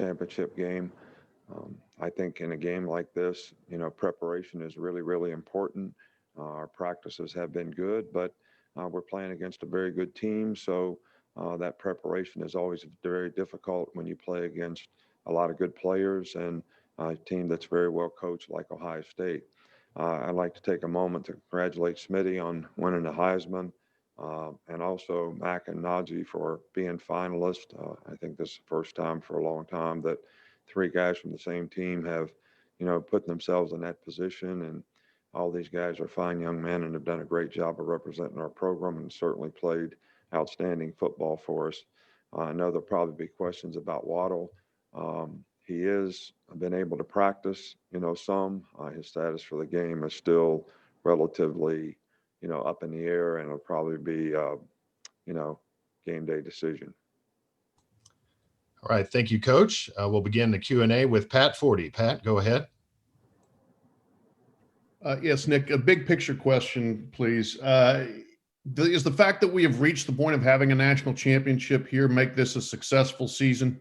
championship game. I think in a game like this, preparation is really, really important. Our practices have been good, but we're playing against a very good team. So that preparation is always very difficult when you play against a lot of good players and a team that's very well coached like Ohio State. I'd like to take a moment to congratulate Smitty on winning the Heisman, and also Mac and Najee for being finalists. I think this is the first time for a long time that three guys from the same team have, put themselves in that position. And all these guys are fine young men and have done a great job of representing our program and certainly played outstanding football for us. I know there'll probably be questions about Waddle. He is been able to practice, some. His status for the game is still relatively, up in the air, and it'll probably be, game day decision. All right. Thank you, Coach. We'll begin the Q&A with Pat Forty. Pat, go ahead. Yes, Nick, a big picture question, please. Is the fact that we have reached the point of having a national championship here make this a successful season?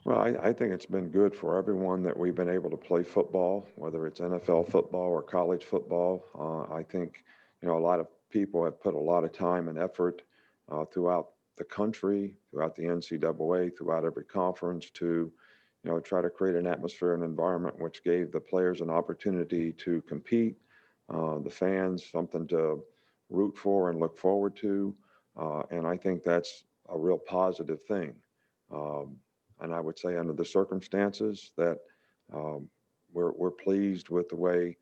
Well, I think it's been good for everyone that we've been able to play football, whether it's NFL football or college football. I think, a lot of people have put a lot of time and effort throughout the country, throughout the NCAA, throughout every conference to, try to create an atmosphere and environment which gave the players an opportunity to compete, the fans something to root for and look forward to. And I think that's a real positive thing. And I would say under the circumstances that we're pleased with the way,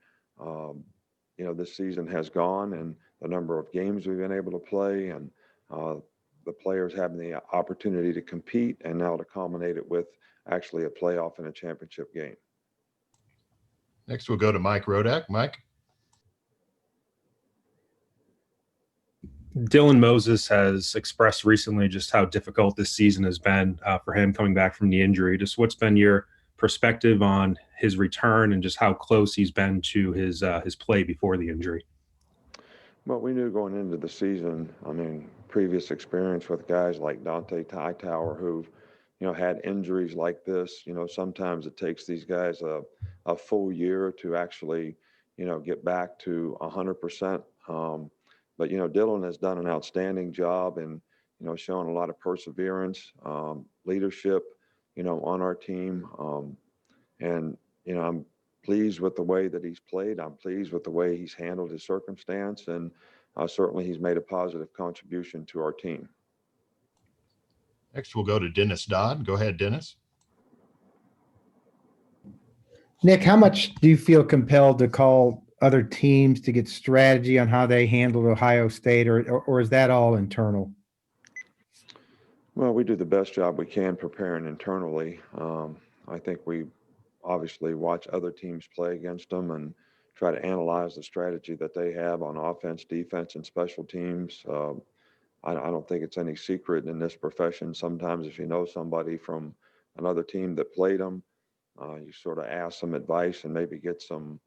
this season has gone and the number of games we've been able to play and the players having the opportunity to compete and now to culminate it with actually a playoff and a championship game. Next, we'll go to Mike Rodak. Mike. Dylan Moses has expressed recently just how difficult this season has been for him coming back from the injury. Just what's been your perspective on his return and just how close he's been to his play before the injury? Well, we knew going into the season, previous experience with guys like Dante Hightower who've, had injuries like this. Sometimes it takes these guys a full year to actually, get back to 100%. But, Dylan has done an outstanding job and, showing a lot of perseverance, leadership, on our team. And, I'm pleased with the way that he's played. I'm pleased with the way he's handled his circumstance. And certainly he's made a positive contribution to our team. Next, we'll go to Dennis Dodd. Go ahead, Dennis. Nick, how much do you feel compelled to call other teams to get strategy on how they handled Ohio State, or is that all internal? Well, we do the best job we can preparing internally. I think we obviously watch other teams play against them and try to analyze the strategy that they have on offense, defense, and special teams. I don't think it's any secret in this profession. Sometimes if you know somebody from another team that played them, you sort of ask some advice and maybe get some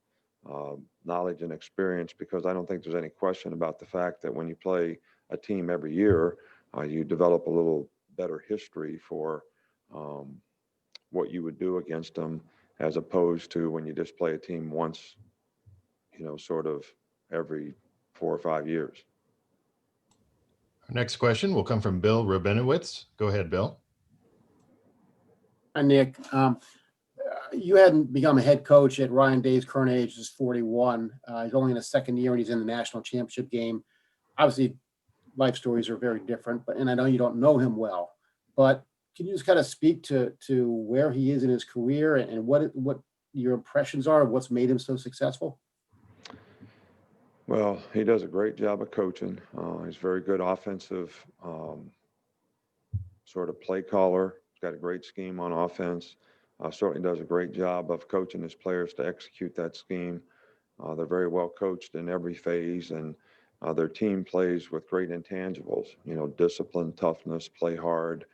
knowledge and experience, because I don't think there's any question about the fact that when you play a team every year, you develop a little better history for what you would do against them, as opposed to when you just play a team once, sort of every 4 or 5 years. Our next question will come from Bill Rabinowitz. Go ahead, Bill. Hi, Nick. You hadn't become a head coach at Ryan Day's current age is 41. He's only in his second year and he's in the national championship game. Obviously, life stories are very different, and I know you don't know him well, but can you just kind of speak to where he is in his career and what your impressions are of what's made him so successful? Well, he does a great job of coaching. He's very good offensive sort of play caller. He's got a great scheme on offense. Certainly does a great job of coaching his players to execute that scheme. They're very well coached in every phase, and their team plays with great intangibles, discipline, toughness, play hard,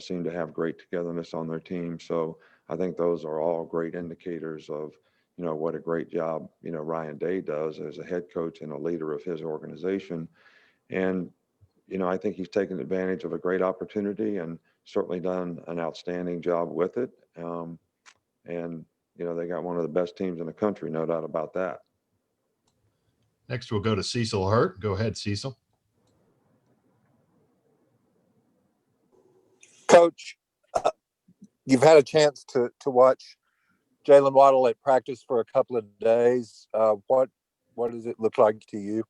seem to have great togetherness on their team. So I think those are all great indicators of, what a great job, Ryan Day does as a head coach and a leader of his organization. And, I think he's taken advantage of a great opportunity and certainly done an outstanding job with it. And, they got one of the best teams in the country, no doubt about that. Next, we'll go to Cecil Hurt. Go ahead, Cecil. Coach, you've had a chance to watch Jaylen Waddle at practice for a couple of days. What does it look like to you?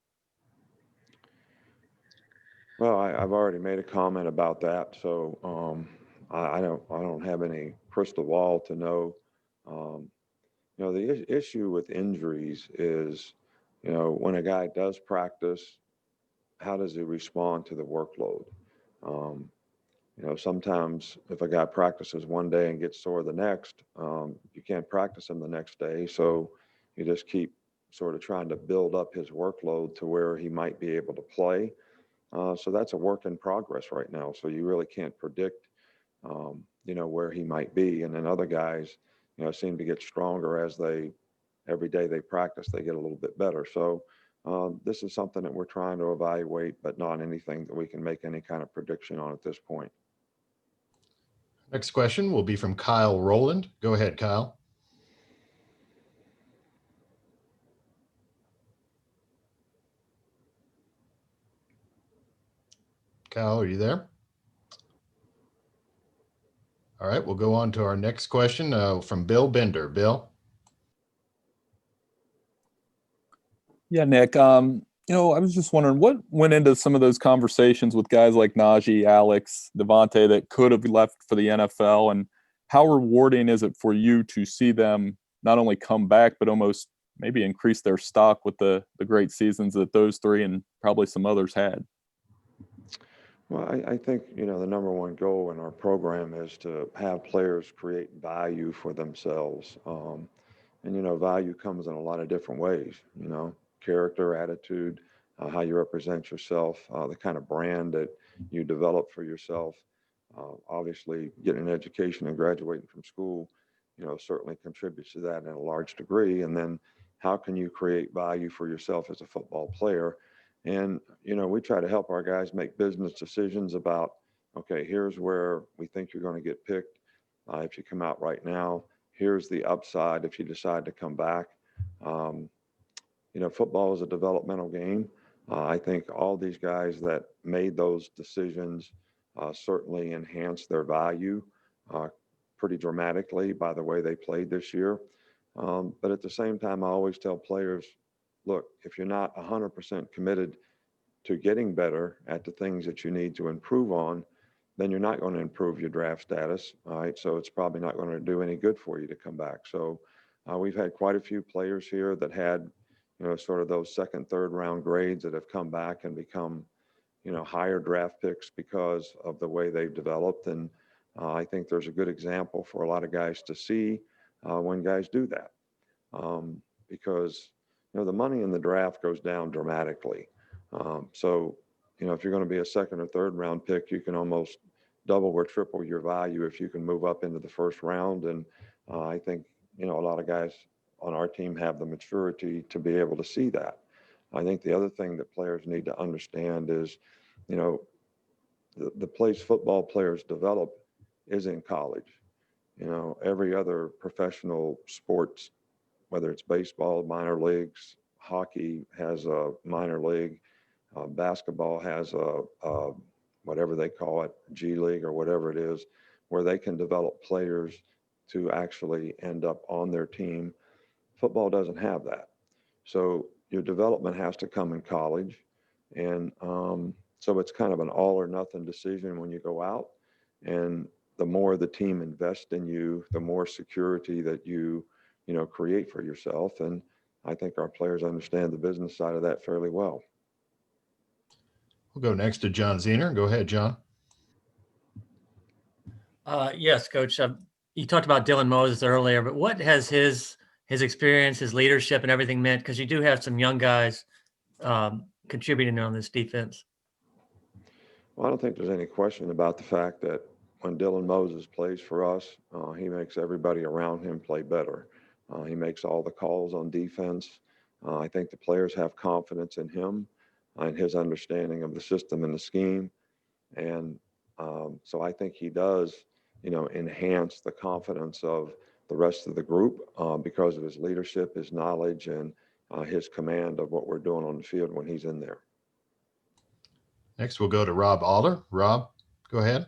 Well, I've already made a comment about that, so I don't have any crystal ball to know. The issue with injuries is, when a guy does practice, how does he respond to the workload? Sometimes if a guy practices one day and gets sore the next, you can't practice him the next day. So you just keep sort of trying to build up his workload to where he might be able to play. So that's a work in progress right now. So you really can't predict, where he might be. And then other guys, seem to get stronger as every day they practice, they get a little bit better. So this is something that we're trying to evaluate, but not anything that we can make any kind of prediction on at this point. Next question will be from Kyle Rowland. Go ahead, Kyle. Kyle, are you there? All right, we'll go on to our next question from Bill Bender. Bill? Yeah, Nick. I was just wondering what went into some of those conversations with guys like Najee, Alex, Devontae that could have left for the NFL, and how rewarding is it for you to see them not only come back but almost maybe increase their stock with the great seasons that those three and probably some others had? Well, I think, the number one goal in our program is to have players create value for themselves. And value comes in a lot of different ways, character, attitude, how you represent yourself, the kind of brand that you develop for yourself. Obviously, getting an education and graduating from school, certainly contributes to that in a large degree. And then how can you create value for yourself as a football player? And, we try to help our guys make business decisions about, okay, here's where we think you're going to get picked. If you come out right now, here's the upside if you decide to come back. Football is a developmental game. I think all these guys that made those decisions certainly enhanced their value pretty dramatically by the way they played this year. But at the same time, I always tell players, look, if you're not 100% committed to getting better at the things that you need to improve on, then you're not going to improve your draft status. All right. So it's probably not going to do any good for you to come back. So we've had quite a few players here that had, sort of those second, third round grades that have come back and become, higher draft picks because of the way they've developed. And I think there's a good example for a lot of guys to see when guys do that. Because, the money in the draft goes down dramatically. So, if you're going to be a second or third round pick, you can almost double or triple your value if you can move up into the first round. And I think, a lot of guys on our team have the maturity to be able to see that. I think the other thing that players need to understand is, the place football players develop is in college. Every other professional sports, whether it's baseball, minor leagues, hockey has a minor league, basketball has a whatever they call it, G League or whatever it is, where they can develop players to actually end up on their team. Football doesn't have that. So your development has to come in college. And so it's kind of an all or nothing decision when you go out. And the more the team invests in you, the more security that you create for yourself. And I think our players understand the business side of that fairly well. We'll go next to John Zener. Go ahead, John. Yes, Coach. You talked about Dylan Moses earlier, but what has his experience, his leadership, and everything meant? Because you do have some young guys contributing on this defense. Well, I don't think there's any question about the fact that when Dylan Moses plays for us, he makes everybody around him play better. He makes all the calls on defense. I think the players have confidence in him. and his understanding of the system and the scheme. And so I think he does, enhance the confidence of the rest of the group because of his leadership, his knowledge, and his command of what we're doing on the field when he's in there. Next, we'll go to Rob Aller. Rob, go ahead.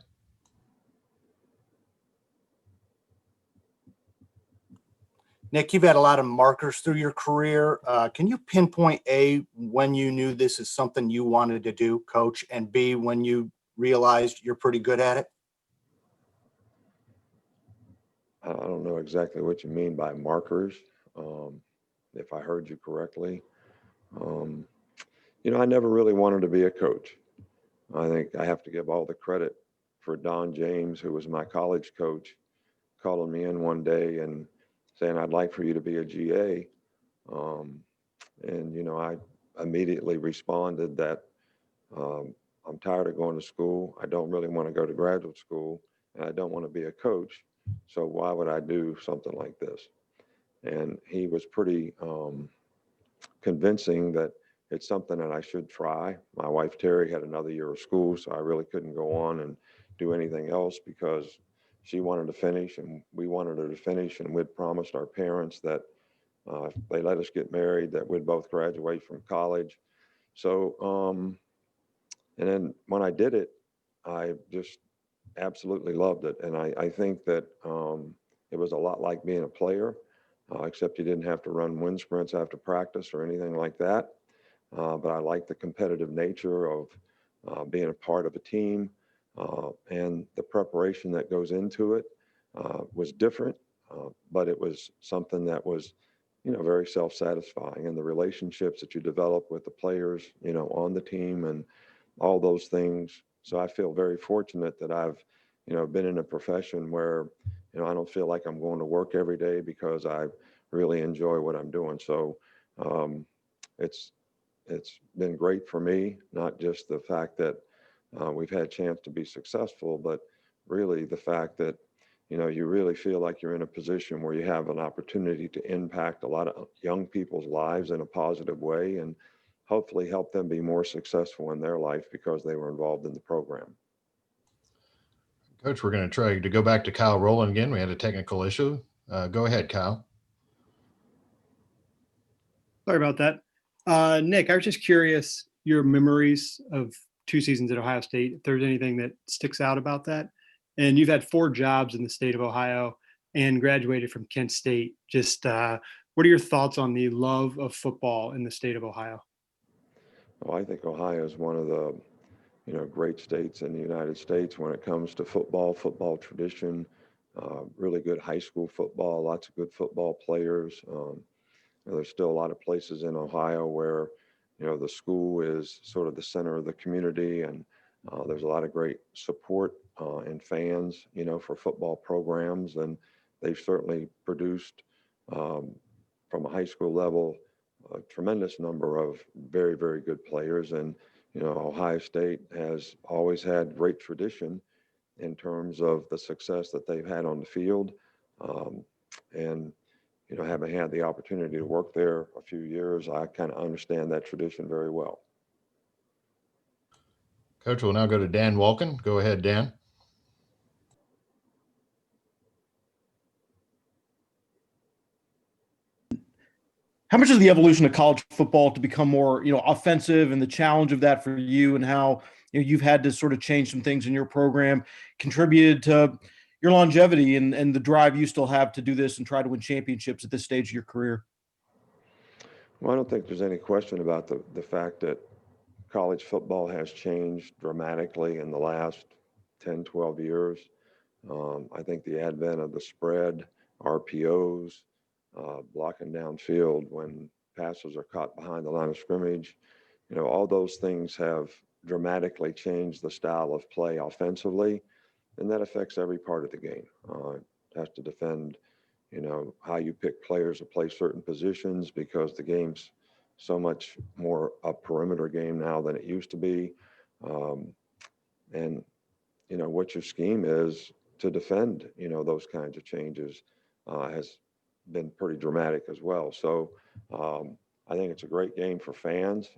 Nick, you've had a lot of markers through your career. Can you pinpoint A, when you knew this is something you wanted to do, coach, and B, when you realized you're pretty good at it? I don't know exactly what you mean by markers, if I heard you correctly. I never really wanted to be a coach. I think I have to give all the credit for Don James, who was my college coach, calling me in one day and saying, "I'd like for you to be a GA." And I immediately responded that I'm tired of going to school. I don't really want to go to graduate school, and I don't want to be a coach. So why would I do something like this? And he was pretty convincing that it's something that I should try. My wife, Terry, had another year of school, so I really couldn't go on and do anything else because she wanted to finish and we wanted her to finish. And we'd promised our parents that if they let us get married, that we'd both graduate from college. So, and then when I did it, I just absolutely loved it. And I think that it was a lot like being a player, except you didn't have to run wind sprints after practice or anything like that. But I like the competitive nature of being a part of a team, and the preparation that goes into it was different, but it was something that was, very self-satisfying, and the relationships that you develop with the players, on the team and all those things. So I feel very fortunate that I've, been in a profession where, I don't feel like I'm going to work every day because I really enjoy what I'm doing. So it's been great for me, not just the fact that we've had a chance to be successful, but really the fact that, you really feel like you're in a position where you have an opportunity to impact a lot of young people's lives in a positive way and hopefully help them be more successful in their life because they were involved in the program. Coach, we're going to try to go back to Kyle Rowland again. We had a technical issue. Go ahead, Kyle. Sorry about that. Nick, I was just curious your memories of 2 seasons at Ohio State, if there's anything that sticks out about that. And you've had 4 jobs in the state of Ohio and graduated from Kent State. Just what are your thoughts on the love of football in the state of Ohio? Well, I think Ohio is one of the, great states in the United States when it comes to football tradition, really good high school football, lots of good football players. There's still a lot of places in Ohio where, the school is sort of the center of the community, and there's a lot of great support and fans, for football programs. And they've certainly produced, from a high school level, a tremendous number of very, very good players. And, Ohio State has always had great tradition in terms of the success that they've had on the field. And having had the opportunity to work there a few years, I kind of understand that tradition very well. Coach, we'll now go to Dan Walken. Go ahead, Dan. How much is the evolution of college football to become more, offensive, and the challenge of that for you, and how you've had to sort of change some things in your program contributed to your longevity and the drive you still have to do this and try to win championships at this stage of your career? Well, I don't think there's any question about the fact that college football has changed dramatically in the last 10, 12 years. I think the advent of the spread, RPOs, blocking downfield when passes are caught behind the line of scrimmage, all those things have dramatically changed the style of play offensively, and that affects every part of the game. It has to defend, how you pick players to play certain positions because the game's so much more a perimeter game now than it used to be. And, what your scheme is to defend, those kinds of changes has been pretty dramatic as well. So I think it's a great game for fans.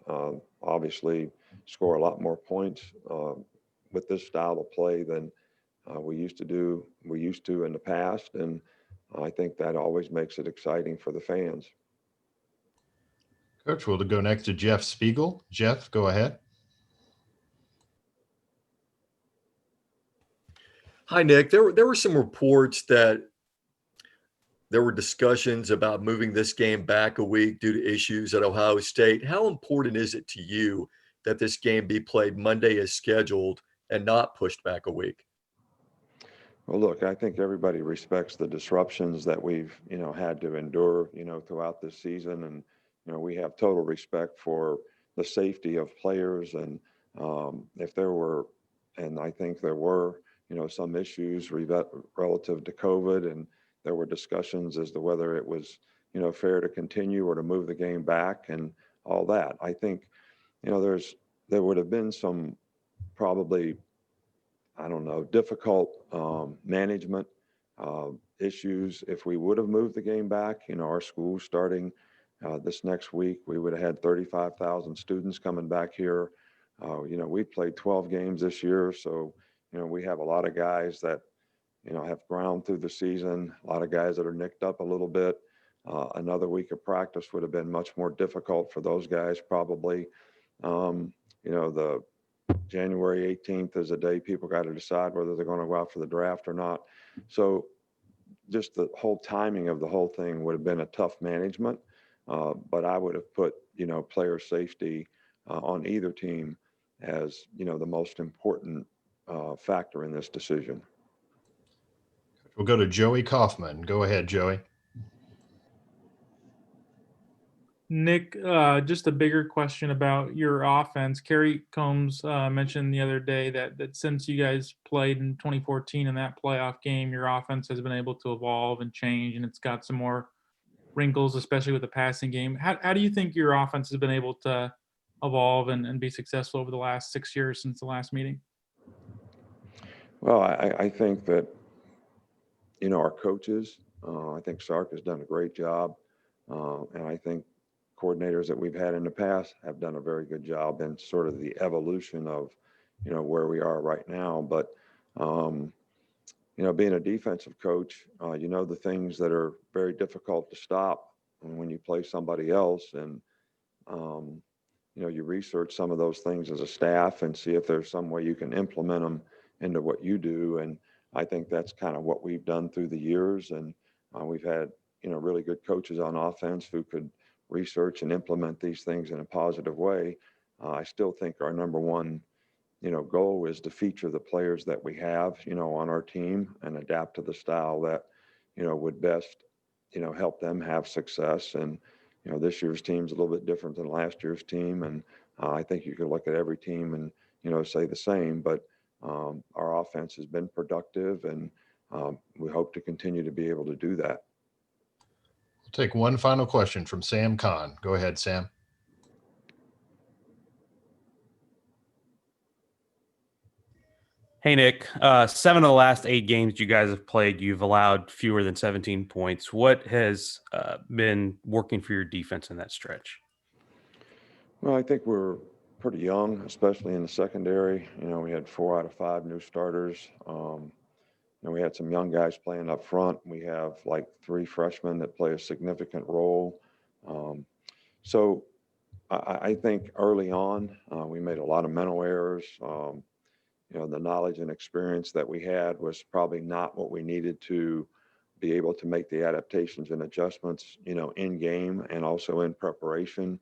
Obviously, score a lot more points with this style of play than we used to in the past, and I think that always makes it exciting for the fans. Coach, we'll go next to Jeff Spiegel. Jeff, go ahead. Hi, Nick. There were some reports that there were discussions about moving this game back a week due to issues at Ohio State. How important is it to you that this game be played Monday as scheduled and not pushed back a week? Well, look, I think everybody respects the disruptions that we've, had to endure, throughout this season. And, we have total respect for the safety of players. And if there were, and I think there were, some issues relative to COVID, and there were discussions as to whether it was, fair to continue or to move the game back and all that. I think, there would have been some probably, I don't know, difficult management issues if we would have moved the game back. Our school starting this next week, we would have had 35,000 students coming back here. We played 12 games this year, so we have a lot of guys that have ground through the season, a lot of guys that are nicked up a little bit. Another week of practice would have been much more difficult for those guys probably. The January 18th is a day people got to decide whether they're going to go out for the draft or not. So just the whole timing of the whole thing would have been a tough management. But I would have put, player safety on either team as, the most important factor in this decision. We'll go to Joey Kaufman. Go ahead, Joey. Nick, just a bigger question about your offense. Kerry Combs mentioned the other day that since you guys played in 2014 in that playoff game, your offense has been able to evolve and change, and it's got some more wrinkles, especially with the passing game. How do you think your offense has been able to evolve and be successful over the last 6 years since the last meeting? Well, I think that, our coaches, I think Sark has done a great job. And I think coordinators that we've had in the past have done a very good job in sort of the evolution of, where we are right now. But, being a defensive coach, the things that are very difficult to stop when you play somebody else. And, you research some of those things as a staff and see if there's some way you can implement them into what you do. And I think that's kind of what we've done through the years. And we've had, really good coaches on offense who could research and implement these things in a positive way. I still think our number one, goal is to feature the players that we have, on our team and adapt to the style that, would best, help them have success. And, this year's team's a little bit different than last year's team. And I think you could look at every team and, say the same, but our offense has been productive, and we hope to continue to be able to do that. We'll take one final question from Sam Kahn. Go ahead, Sam. Hey, Nick. 7 of the last 8 games you guys have played, you've allowed fewer than 17 points. What has been working for your defense in that stretch? Well, I think we're pretty young, especially in the secondary. We had 4 out of 5 new starters. And we had some young guys playing up front. We have like 3 freshmen that play a significant role. So I think early on, we made a lot of mental errors. The knowledge and experience that we had was probably not what we needed to be able to make the adaptations and adjustments, in game and also in preparation.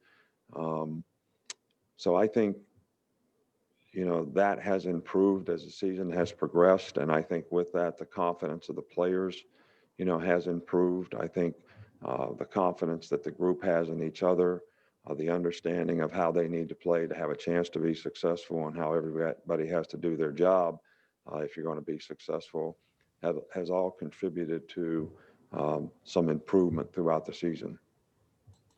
So I think, that has improved as the season has progressed. And I think with that, the confidence of the players, has improved. I think the confidence that the group has in each other, the understanding of how they need to play to have a chance to be successful, and how everybody has to do their job if you're going to be successful, has all contributed to some improvement throughout the season.